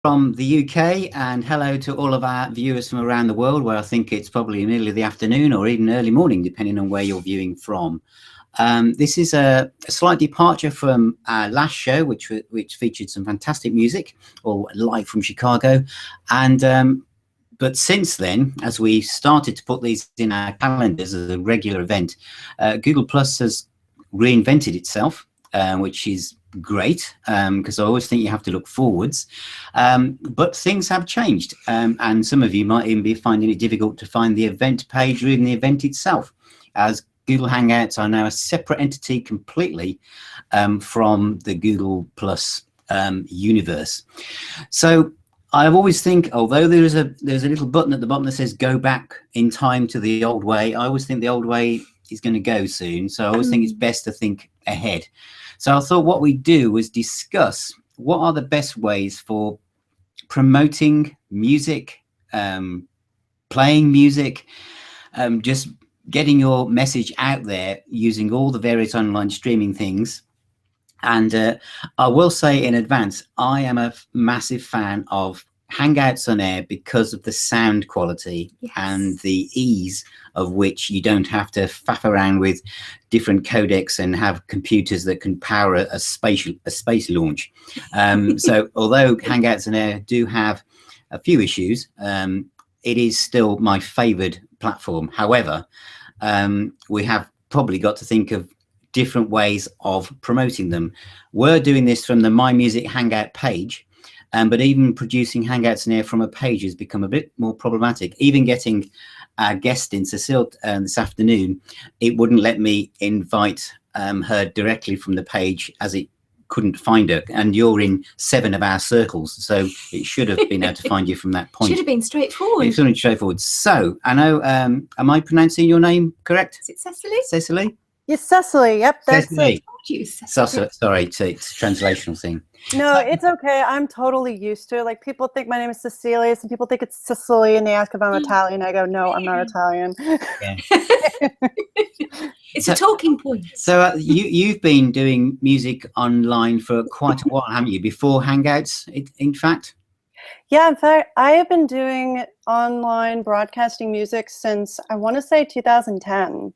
from the UK, and hello to all of our viewers from around the world, where I think it's probably middle of the afternoon or even early morning, depending on where you're viewing from. This is a slight departure from our last show, which featured some fantastic music, or live from Chicago. And but since then, as we started to put these in our calendars as a regular event, Google Plus has reinvented itself, which is great, because I always think you have to look forwards, but things have changed, and some of you might even be finding it difficult to find the event page or even the event itself, as Google Hangouts are now a separate entity completely from the Google Plus universe. So I've always think, although there's a little button at the bottom that says go back in time to the old way, I always think the old way is going to go soon. So I always think it's best to think ahead. So I thought what we'd do was discuss what are the best ways for promoting music, playing music, just getting your message out there using all the various online streaming things. And I will say in advance, I am a massive fan of Hangouts on Air because of the sound quality. Yes. And the ease of which you don't have to faff around with different codecs and have computers that can power a space launch. So although Hangouts on Air do have a few issues, it is still my favored platform. However, we have probably got to think of different ways of promoting them. We're doing this from the My Music Hangout page, but even producing Hangouts in Air from a page has become a bit more problematic. Even getting our guest in, Cecile, this afternoon, it wouldn't let me invite her directly from the page, as it couldn't find her. And you're in 7 of our circles, so it should have been able to find you from that point. Should have been straightforward. It's only straightforward. So I know, am I pronouncing your name correct? Is it Cecily? Cecily? Yes, Cecily. Yep, that's Cecily. it. Sorry, it's a translational thing. No, it's okay. I'm totally used to it. Like, people think my name is Cecilia. Some people think it's Sicily, and they ask if I'm Italian. I go, no, I'm not Italian. Yeah. It's a talking point. So you've been doing music online for quite a while, haven't you? Before Hangouts, in fact? Yeah, in fact, I have been doing online broadcasting music since, I want to say, 2010.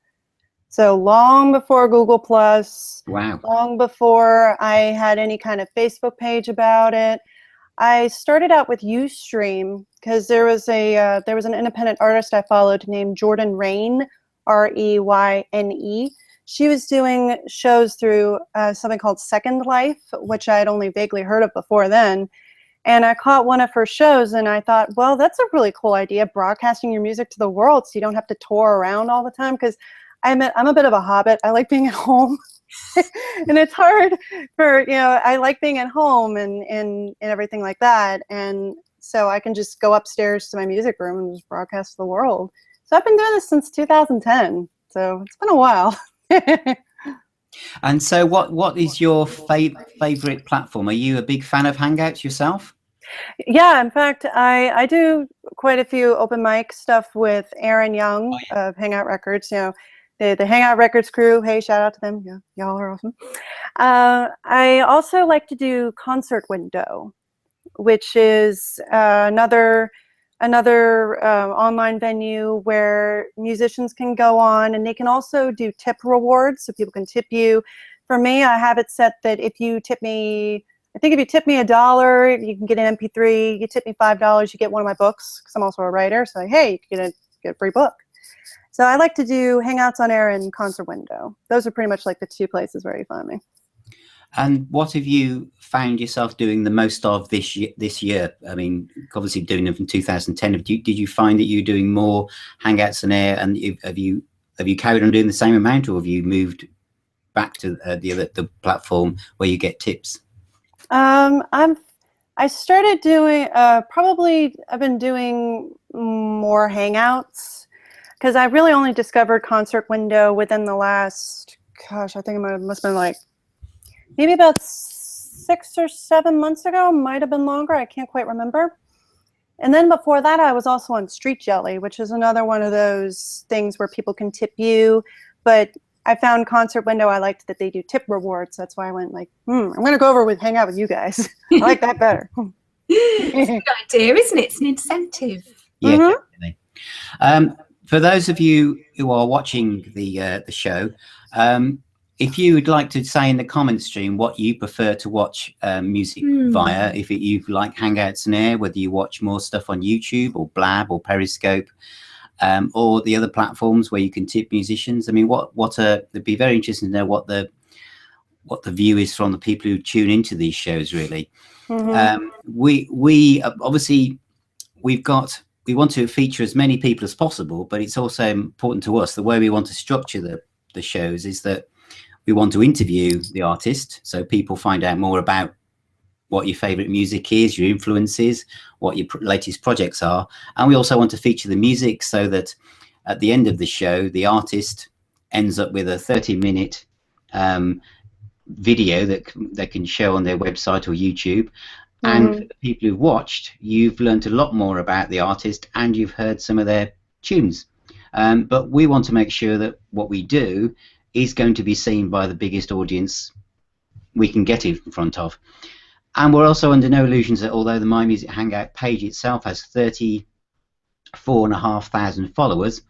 So long before Google Plus. Wow. Long before I had any kind of Facebook page about it. I started out with Ustream because there was an independent artist I followed named Jordan Reyne, Reyne. She was doing shows through something called Second Life, which I had only vaguely heard of before then. And I caught one of her shows, and I thought, well, that's a really cool idea, broadcasting your music to the world so you don't have to tour around all the time, because I'm a bit of a hobbit. I like being at home. And it's hard for, I like being at home and everything like that. And so I can just go upstairs to my music room and just broadcast to the world. So I've been doing this since 2010. So it's been a while. And so what is your favorite platform? Are you a big fan of Hangouts yourself? Yeah, in fact, I do quite a few open mic stuff with Aaron Young of Hangout Records. The Hangout Records crew. Hey, shout out to them. Yeah, y'all are awesome. I also like to do Concert Window, which is another online venue where musicians can go on, and they can also do tip rewards, so people can tip you. For me, I have it set that if you tip me, I think if you tip me $1, you can get an MP3. You tip me $5, you get one of my books, because I'm also a writer. So hey, you can get a free book. So I like to do Hangouts on Air and Concert Window. Those are pretty much like the 2 places where you find me. And what have you found yourself doing the most of this year? I mean, obviously doing them from 2010. Did you find that you're doing more Hangouts on Air, and have you carried on doing the same amount, or have you moved back to the platform where you get tips? I started doing I've been doing more Hangouts, because I really only discovered Concert Window within the last, gosh, I think it must have been like maybe about 6 or 7 months ago. Might have been longer. I can't quite remember. And then before that, I was also on Street Jelly, which is another one of those things where people can tip you. But I found Concert Window, I liked that they do tip rewards. That's why I went like, I'm going to go over with Hang Out with you guys. I like that better. It's a good idea, isn't it? It's an incentive. Yeah, definitely. For those of you who are watching the show, if you would like to say in the comments stream what you prefer to watch music via, if you like Hangouts and Air, whether you watch more stuff on YouTube or Blab or Periscope, or the other platforms where you can tip musicians. I mean, it'd be very interesting to know what the view is from the people who tune into these shows, really. We obviously we want to feature as many people as possible, but it's also important to us, the way we want to structure the shows is that we want to interview the artist, so people find out more about what your favorite music is, your influences, what your latest projects are. And we also want to feature the music so that at the end of the show, the artist ends up with a 30-minute video that they can show on their website or YouTube. And for the people who've watched, you've learned a lot more about the artist and you've heard some of their tunes. But we want to make sure that what we do is going to be seen by the biggest audience we can get in front of. And we're also under no illusions that although the My Music Hangout page itself has 34,500 followers,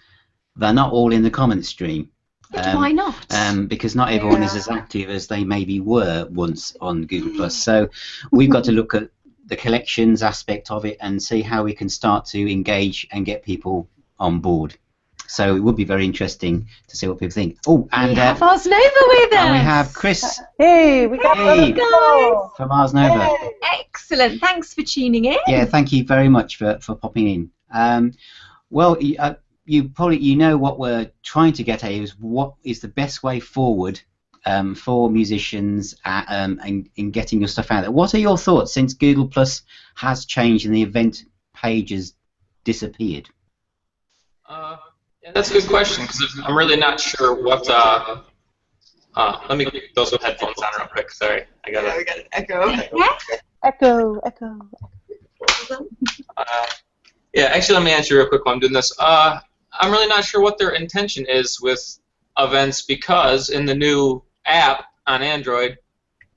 they're not all in the comment stream. Why not? Because not everyone is as active as they maybe were once on Google+. So we've got to look at the collections aspect of it and see how we can start to engage and get people on board. So it would be very interesting to see what people think. Oh, and we have Ars Nova with us. And we have Chris. Hey, we got guys from Ars Nova. Excellent. Thanks for tuning in. Yeah, thank you very much for popping in. Well, you probably know what we're trying to get at is what is the best way forward for musicians in getting your stuff out there. What are your thoughts since Google Plus has changed and the event page has disappeared? Yeah, that's a good question because I'm really not sure what. Let me get those with headphones on real quick. Sorry, we got an echo. Echo. Yeah, actually, let me answer real quick while I'm doing this. I'm really not sure what their intention is with events because in the new app on Android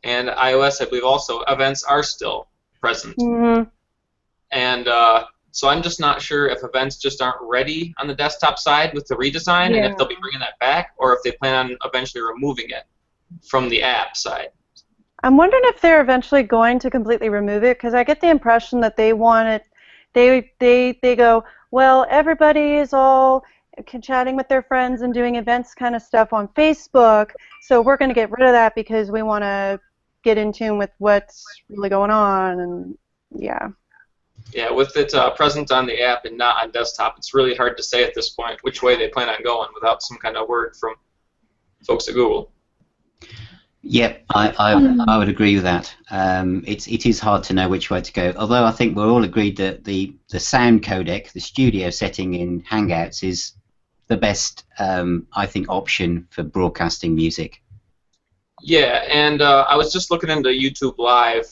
and iOS, I believe also, events are still present. And so I'm just not sure if events just aren't ready on the desktop side with the redesign and if they'll be bringing that back or if they plan on eventually removing it from the app side. I'm wondering if they're eventually going to completely remove it because I get the impression that they want it. They go, well, everybody is all chatting with their friends and doing events kind of stuff on Facebook, so we're going to get rid of that because we want to get in tune with what's really going on, and yeah. Yeah, with it present on the app and not on desktop, it's really hard to say at this point which way they plan on going without some kind of word from folks at Google. Yep, I would agree with that. It is hard to know which way to go. Although I think we're all agreed that the sound codec, the studio setting in Hangouts, is the best I think option for broadcasting music. Yeah, and I was just looking into YouTube Live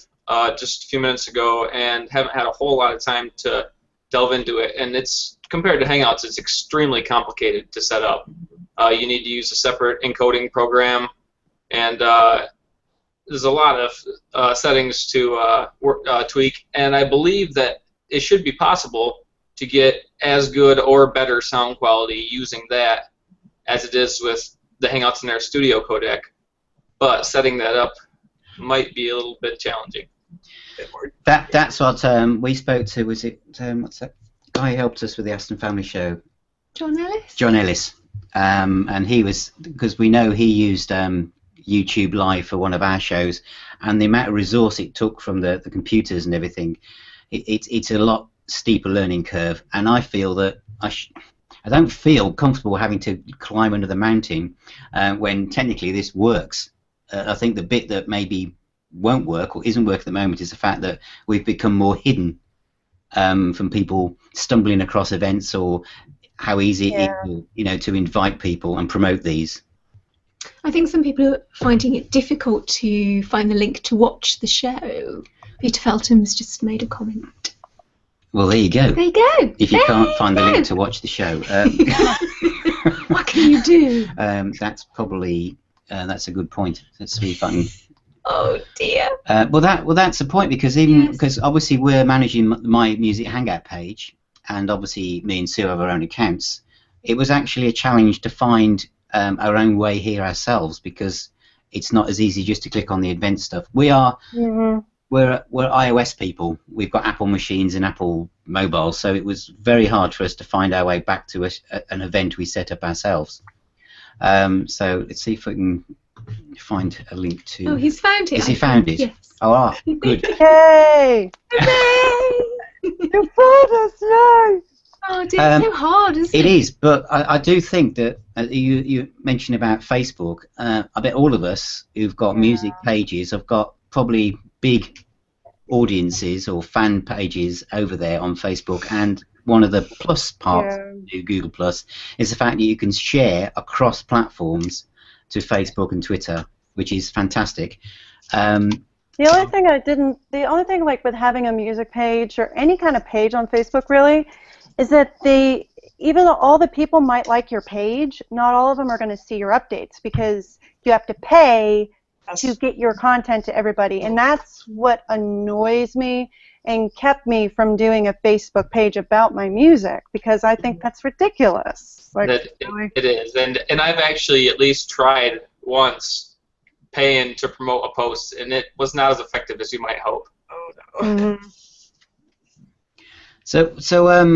just a few minutes ago, and haven't had a whole lot of time to delve into it. And it's compared to Hangouts, it's extremely complicated to set up. You need to use a separate encoding program. And there's a lot of settings to tweak, and I believe that it should be possible to get as good or better sound quality using that as it is with the Hangouts in Air Studio codec, but setting that up might be a little bit challenging. That's what we spoke to. Was it what's that guy who helped us with the Aston Family Show? John Ellis. John Ellis, and he was, because we know he used YouTube Live for one of our shows, and the amount of resource it took from the computers and everything, it's a lot steeper learning curve, and I feel that I don't feel comfortable having to climb under the mountain when technically this works. I think the bit that maybe won't work or isn't working at the moment is the fact that we've become more hidden from people stumbling across events, or how easy it is, to invite people and promote these. I think some people are finding it difficult to find the link to watch the show. Peter Felton's just made a comment. Well, there you go. There you go. If you can't find the link to watch the show, what can you do? That's probably that's a good point. Let's see if I can Oh dear. Well, that's the point, because because obviously we're managing my music Hangout page, and obviously me and Sue have our own accounts. It was actually a challenge to find our own way here ourselves, because it's not as easy just to click on the event stuff. We're iOS people. We've got Apple machines and Apple mobiles, so it was very hard for us to find our way back to an event we set up ourselves. So let's see if we can find a link to. Oh, he's found it. Has he found it? Yes. Oh, good. Yay! Hooray! You found us, yay! Oh dear, it's so hard, isn't it? It is, but I do think that you mentioned about Facebook. I bet all of us who've got music pages have got probably big audiences or fan pages over there on Facebook, and one of the plus parts of Google Plus is the fact that you can share across platforms to Facebook and Twitter, which is fantastic. The only thing like with having a music page or any kind of page on Facebook really is that even though all the people might like your page, not all of them are going to see your updates, because you have to pay to get your content to everybody, and that's what annoys me and kept me from doing a Facebook page about my music, because I think that's ridiculous. Like, it is, and I've actually at least tried once paying to promote a post, and it was not as effective as you might hope. Oh no. So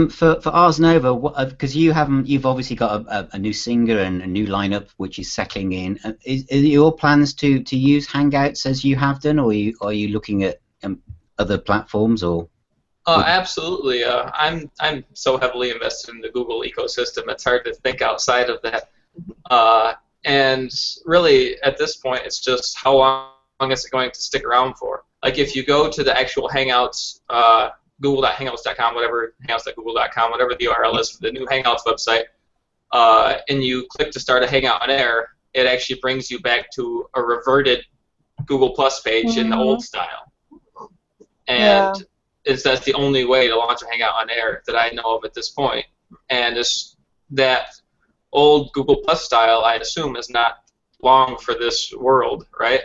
for Ars Nova, because you've obviously got a new singer and a new lineup which is settling in. Are your plans to use Hangouts as you have done, or are you looking at other platforms, or? Absolutely. I'm so heavily invested in the Google ecosystem. It's hard to think outside of that. And really, at this point, it's just how long is it going to stick around for? Like, if you go to the actual Hangouts. Google.hangouts.com, whatever, hangouts.google.com, whatever the URL is for the new Hangouts website, and you click to start a Hangout on air, it actually brings you back to a reverted Google Plus page in the old style. And that's the only way to launch a Hangout on air that I know of at this point. And that old Google Plus style, I assume, is not long for this world, right?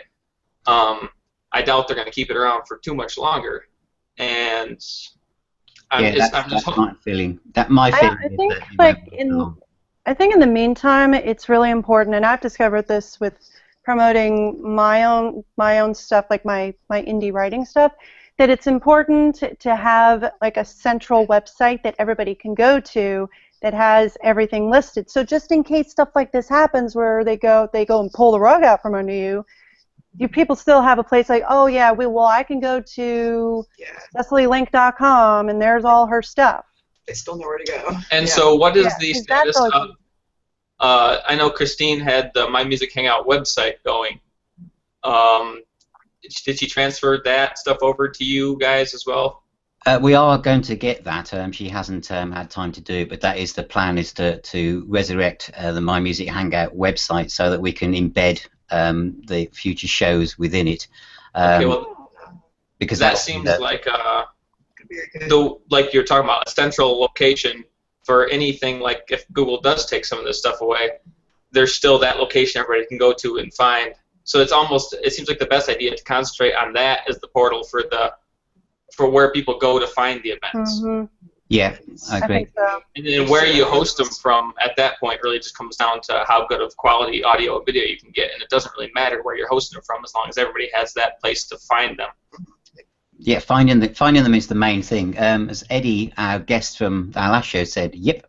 I doubt they're going to keep it around for too much longer. And that's my feeling. I think in the meantime, it's really important, and I've discovered this with promoting my own stuff, like my indie writing stuff, that it's important to have like a central website that everybody can go to that has everything listed. So just in case stuff like this happens, where they go and pull the rug out from under you people still have a place like, oh yeah, I can go to CecilyLink.com and there's all her stuff. They still know where to go. And so what is the status of, I know Christine had the My Music Hangout website going. Did she transfer that stuff over to you guys as well? We are going to get that. She hasn't had time to do it, but that is the plan, is to resurrect the My Music Hangout website so that we can embed the future shows within it. Okay, well, because that seems like like you're talking about a central location for anything. Like if Google does take some of this stuff away, there's still that location everybody can go to and find. So it seems like the best idea to concentrate on that as the portal for where people go to find the events. Mm-hmm. Yeah, I agree. think so. And then where you host them from at that point really just comes down to how good of quality audio and video you can get, and it doesn't really matter where you're hosting them from as long as everybody has that place to find them. Yeah, finding them is the main thing. As Eddie, our guest from our last show, said, yep,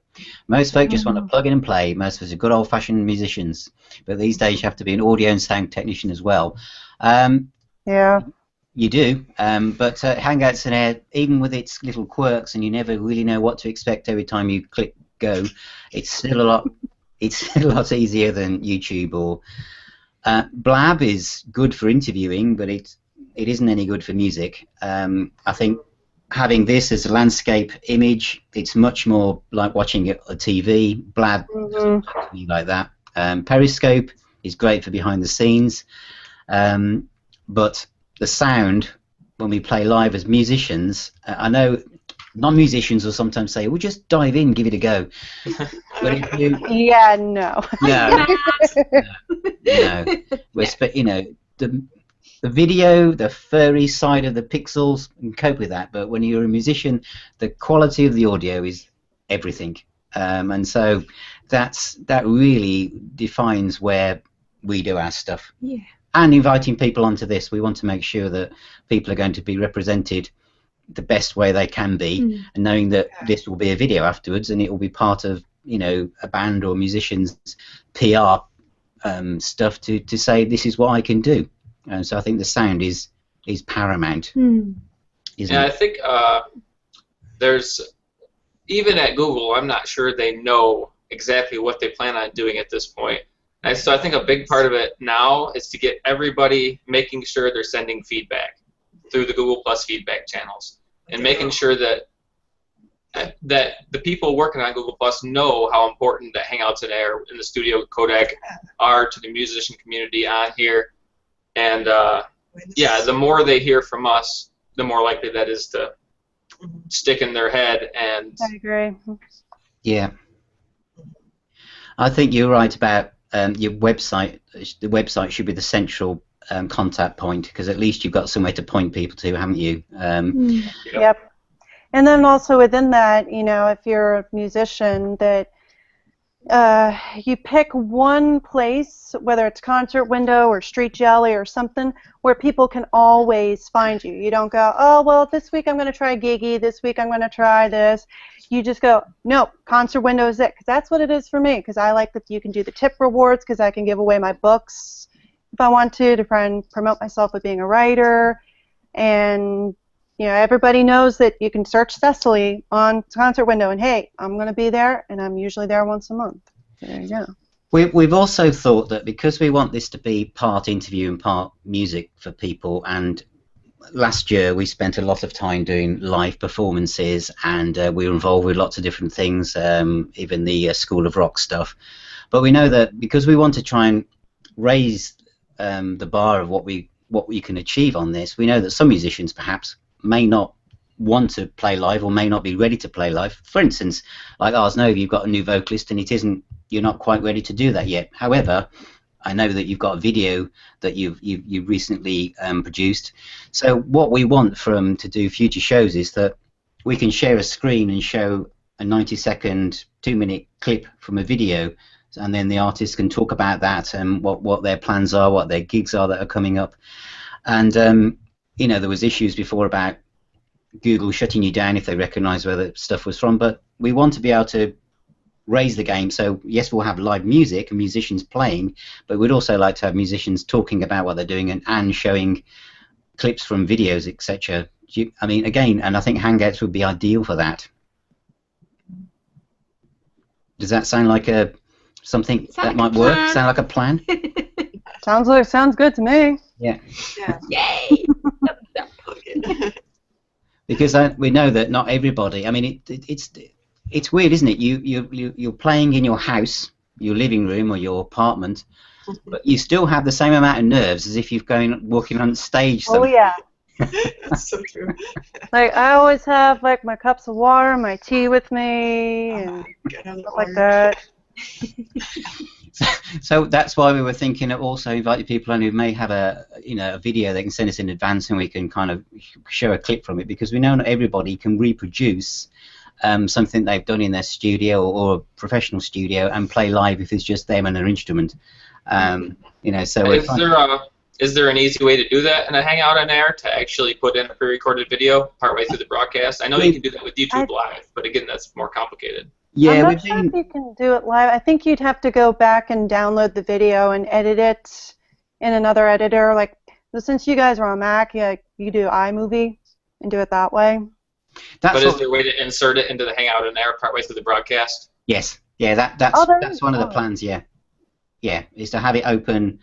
most folk just want to plug in and play. Most of us are good old-fashioned musicians, but these days you have to be an audio and sound technician as well. Yeah. You do, but Hangouts on Air, even with its little quirks, and you never really know what to expect every time you click go, it's still a lot. It's still a lot easier than YouTube or Blab is good for interviewing, but it isn't any good for music. I think having this as a landscape image, it's much more like watching a TV. Blab doesn't work for me like that. Periscope is great for behind the scenes, but the sound when we play live as musicians, I know non-musicians will sometimes say, "Well, just dive in, give it a go." But if you, no. No. We're the the video, the furry side of the pixels, you can cope with that. But when you're a musician, the quality of the audio is everything, and so that really defines where we do our stuff. Yeah. And inviting people onto this, we want to make sure that people are going to be represented the best way they can be, and knowing that this will be a video afterwards, and it will be part of, you know, a band or musician's PR stuff to say this is what I can do. And so I think the sound is paramount. Isn't it? I think there's, even at Google, I'm not sure they know exactly what they plan on doing at this point. And so I think a big part of it now is to get everybody making sure they're sending feedback through the Google Plus feedback channels, and making sure that the people working on Google Plus know how important the Hangouts in Air in the studio codec are to the musician community on here. And yeah, the more they hear from us, the more likely that is to stick in their head. And I agree. Yeah, I think you're right about your website. The website should be the central contact point, because at least you've got somewhere to point people to, haven't you? Yep. And then also within that, you know, if you're a musician, that you pick one place, whether it's Concert Window or Street Jelly or something, where people can always find you. You don't go, oh, well, this week I'm going to try Gigi, this week I'm going to try this. You just go, no, Concert Window is it, because that's what it is for me, because I like that you can do the tip rewards, because I can give away my books if I want to try and promote myself with being a writer. And you know, everybody knows that you can search Cecily on Concert Window, and hey, I'm going to be there, and I'm usually there once a month. So there you go. We've also thought that because we want this to be part interview and part music for people, and last year we spent a lot of time doing live performances, and we were involved with lots of different things, even the School of Rock stuff. But we know that because we want to try and raise the bar of what we can achieve on this, we know that some musicians perhaps may not want to play live or may not be ready to play live. For instance, like Ars Nova, you've got a new vocalist and you're not quite ready to do that yet. However, I know that you've got a video that you've recently produced. So what we want to do future shows is that we can share a screen and show a 90-second, 2-minute clip from a video, and then the artists can talk about that and what their plans are, what their gigs are that are coming up. And you know, there was issues before about Google shutting you down if they recognise where the stuff was from, but we want to be able to raise the game. So yes, we'll have live music and musicians playing, but we'd also like to have musicians talking about what they're doing and showing clips from videos, etc. I mean, again, and I think Hangouts would be ideal for that. Does that sound like something that might work? Sound like a plan? Sounds good to me. Yeah. Yay! Because we know that not everybody. I mean, it's weird, isn't it? You're playing in your house, your living room, or your apartment, but you still have the same amount of nerves as if you're walking on stage. Oh yeah. That's so true. Like I always have like my cups of water, my tea with me, and stuff like that. So that's why we were thinking of also inviting people on who may have a video they can send us in advance, and we can kind of show a clip from it, because we know not everybody can reproduce something they've done in their studio or a professional studio and play live if it's just them and their instrument. You know, so is there an easy way to do that in a Hangout on Air, to actually put in a pre-recorded video partway through the broadcast? I know you can do that with YouTube Live, but again, that's more complicated. Yeah, I'm not sure if you can do it live. I think you'd have to go back and download the video and edit it in another editor. Like, since you guys are on Mac, you do iMovie and do it that way. But is there a way to insert it into the Hangout on Air partway through the broadcast? Yes. Yeah, that's one of the plans. Yeah, is to have it open.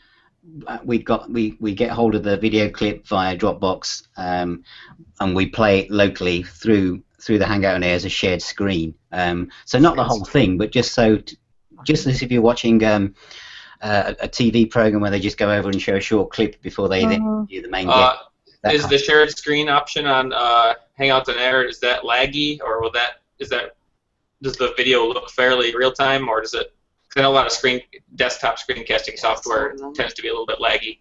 We get hold of the video clip via Dropbox, and we play it locally through the Hangout on Air as a shared screen. So not the whole thing, but just as if you're watching a TV program where they just go over and show a short clip before they then do the main guest. Is the shared screen option on Hangout on Air, is that laggy, or does the video look fairly real time, or does it I know a lot of desktop screencasting software tends to be a little bit laggy.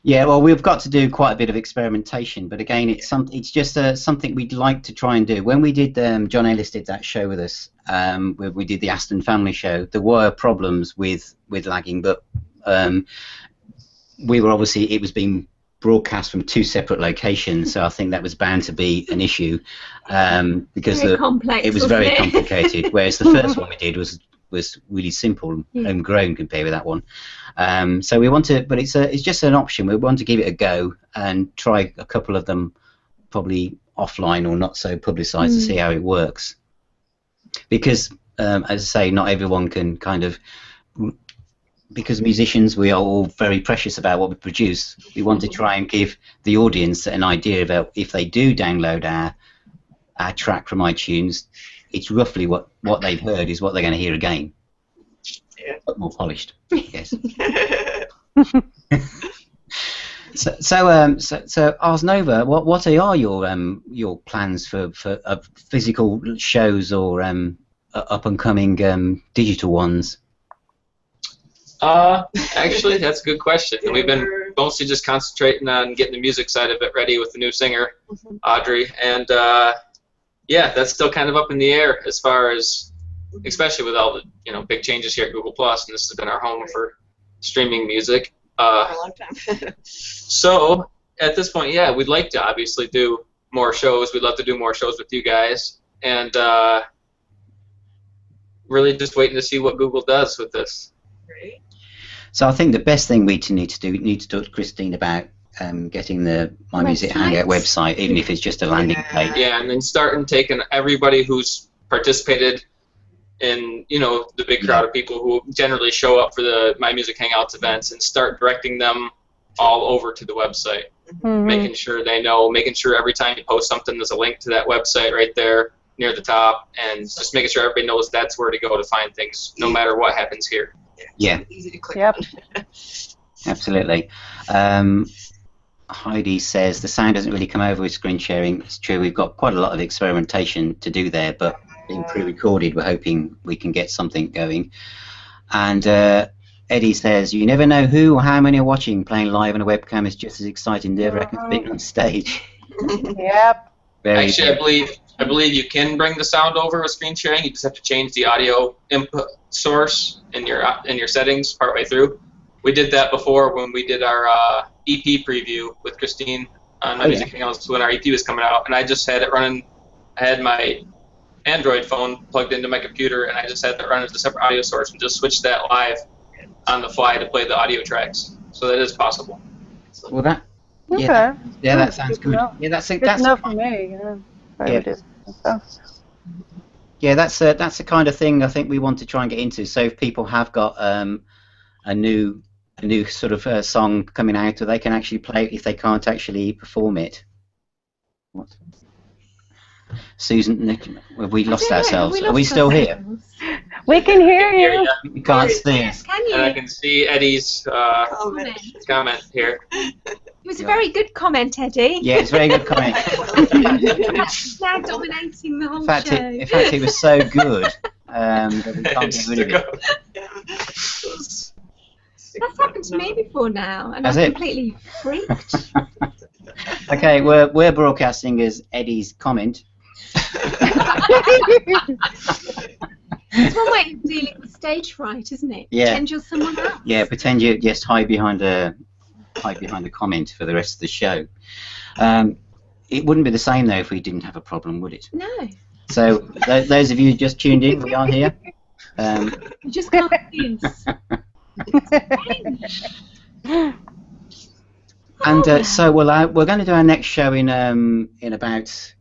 Yeah, well, we've got to do quite a bit of experimentation, but again, it's just something we'd like to try and do. When we did, John Ellis did that show with us. We did the Aston Family show. There were problems with lagging, but we were obviously, it was being broadcast from 2 separate locations, so I think that was bound to be an issue because it was very complicated. Whereas the first one we did was really simple, homegrown compared with that one. So we want to, but it's just an option. We want to give it a go and try a couple of them, probably offline or not so publicised, to see how it works. Because, as I say, not everyone can kind of. Because musicians, we are all very precious about what we produce. We want to try and give the audience an idea about if they do download our track from iTunes, it's roughly what they've heard is what they're going to hear again. Yeah. But more polished, yes. So Ars Nova, what are your plans for physical shows or up and coming digital ones? Actually, that's a good question. We've been mostly just concentrating on getting the music side of it ready with the new singer, Audrey, and yeah, that's still kind of up in the air as far as, especially with all the big changes here at Google Plus, and this has been our home for streaming music. For a long time. So at this point, yeah, we'd like to obviously do more shows. We'd love to do more shows with you guys, and really just waiting to see what Google does with this. Great. So I think the best thing we need to talk to Christine about getting the My Music Hangout website, even if it's just a landing page. Yeah, and then starting taking everybody who's participated in the big crowd of people who generally show up for the My Music Hangouts events and start directing them all over to the website, making sure they know, making sure every time you post something there's a link to that website right there near the top, and just making sure everybody knows that's where to go to find things, no matter what happens here. Yeah. Easy to click. Yep. Absolutely. Heidi says the sound doesn't really come over with screen sharing. It's true, we've got quite a lot of experimentation to do there, but being pre-recorded, we're hoping we can get something going. And Eddie says, you never know who or how many are watching. Playing live on a webcam is just as exciting nerve-wracking as being on stage. Yep. Actually, I believe you can bring the sound over with screen sharing. You just have to change the audio input source in your settings partway through. We did that before when we did our EP preview with Christine on My Music Hangouts when our EP was coming out, and I just had it running. I had my Android phone plugged into my computer, and I just had that run as a separate audio source and just switched that live on the fly to play the audio tracks. So that is possible. Well, that. Okay. Yeah, that sounds good. Yeah, that's enough for me. Yeah, that's the kind of thing I think we want to try and get into. So if people have got a new sort of song coming out, or they can actually play it if they can't actually perform it. What? Susan, Nick, have we lost ourselves? Are we still here? We can hear you. We can't see us. Can you? And I can see Eddie's comment here. It was a very good comment, Eddie. Yeah, it's a very good comment. It's now dominating the whole show. In fact, it was so good that we can't get rid of it. That's happened to me before now, and Has I'm it? completely freaked. Okay, we're broadcasting as Eddie's comment. It's one way of dealing with stage fright, isn't it? Yeah. Pretend you're someone else. Yeah, pretend you just hide behind a comment for the rest of the show. It wouldn't be the same though if we didn't have a problem, would it? No. So those of you who just tuned in, we are here. You just can't see us. And so we're going to do our next show in about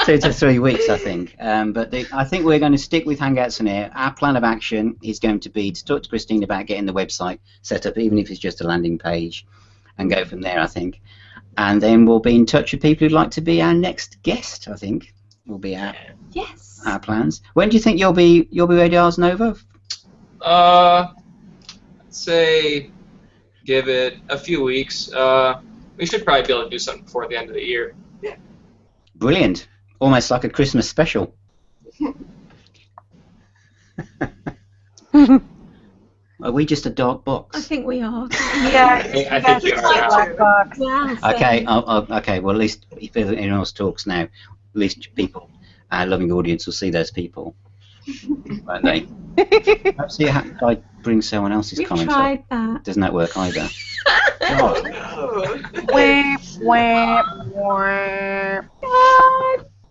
2 to 3 weeks, I think. But I think we're going to stick with Hangouts on Air. Our plan of action is going to be to talk to Christine about getting the website set up, even if it's just a landing page, and go from there, I think. And then we'll be in touch with people who'd like to be our next guest, I think. Will be our plans. When do you think you'll be ready, Ars Nova? I'd say give it a few weeks. We should probably be able to do something before the end of the year. Brilliant. Almost like a Christmas special. Are we just a dark box? I think we are. Yeah, I think you are. Black box. Yeah, so- Okay, okay. Well, at least if anyone else talks now, at least people, our loving audience will see those people, won't they? Perhaps I bring someone else's We've comments tried up. that. Doesn't that work either? God. Wah, wah, wah.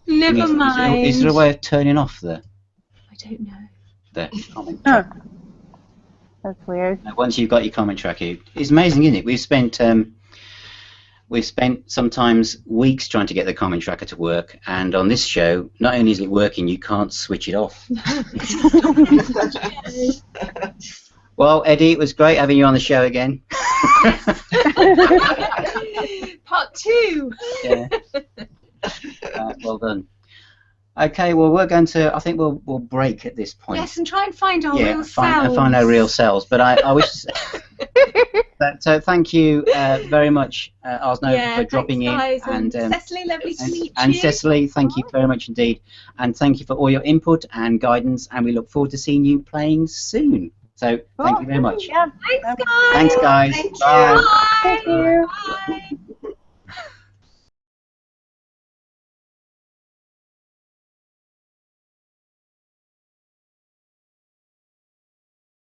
Never mind. Is there a way of turning off the I don't know. comment Huh. track? That's weird. Once you've got your comment track, it's amazing, isn't it? We've spent sometimes weeks trying to get the comment tracker to work, and on this show, not only is it working, you can't switch it off. Well, Eddie, it was great having you on the show again. Part 2. Yeah. Well done. Okay, well, we're going to. I think we'll break at this point. Yes, and try and find our real find selves. our real selves. But I wish. So thank you very much, Arsno, for dropping in, guys, and Cecily, lovely to meet you. and Cecily, thank you very much indeed, and thank you for all your input and guidance, and we look forward to seeing you playing soon. So thank you very much. Yeah. Thanks, guys. Thanks, guys. Thank you. Bye. Thank you.